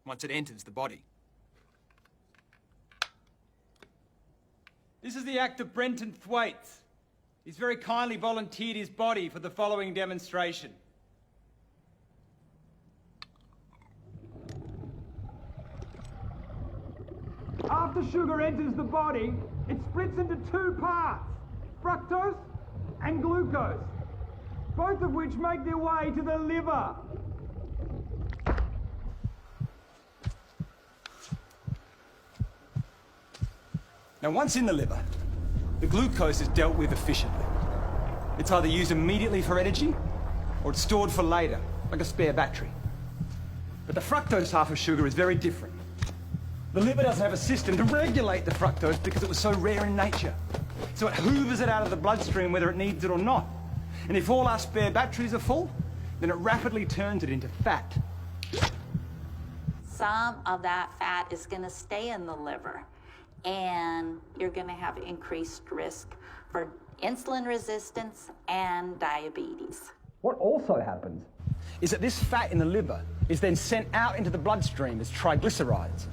once it enters the body. This is the actor Brenton Thwaites. He's very kindly volunteered his body for the following demonstration. After sugar enters the body, it splits into two parts, fructose and glucose, both of which make their way to the liver. Now, once in the liver, the glucose is dealt with efficiently. It's either used immediately for energy, or it's stored for later, like a spare battery. But the fructose half of sugar is very different. The liver doesn't have a system to regulate the fructose because it was so rare in nature. So it hoovers it out of the bloodstream whether it needs it or not. And if all our spare batteries are full, then it rapidly turns it into fat. Some of that fat is going to stay in the liver, and you're going to have increased risk for insulin resistance and diabetes. What also happens is that this fat in the liver is then sent out into the bloodstream as triglycerides,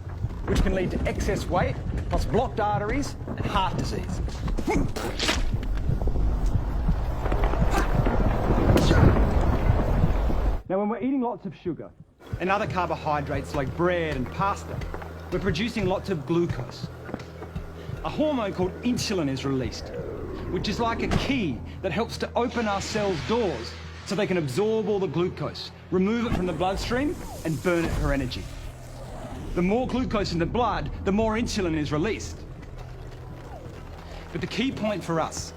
which can lead to excess weight, plus blocked arteries and heart disease. Now, when we're eating lots of sugar and other carbohydrates like bread and pasta, we're producing lots of glucose. A hormone called insulin is released, which is like a key that helps to open our cells' doors so they can absorb all the glucose, remove it from the bloodstream, and burn it for energy. The more glucose in the blood, the more insulin is released. But the key point for us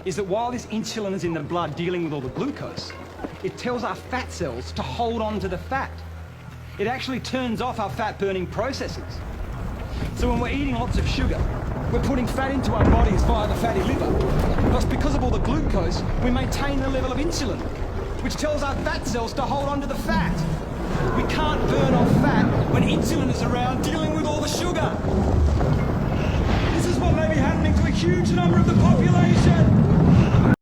is that while this insulin is in the blood dealing with all the glucose, it tells our fat cells to hold on to the fat. It actually turns off our fat-burning processes. So when we're eating lots of sugar, we're putting fat into our bodies via the fatty liver. Plus, because of all the glucose, we maintain the level of insulin, which tells our fat cells to hold on to the fat. We can't burn off fat when insulin is around dealing with all the sugar. This is what may be happening to a huge number of the population.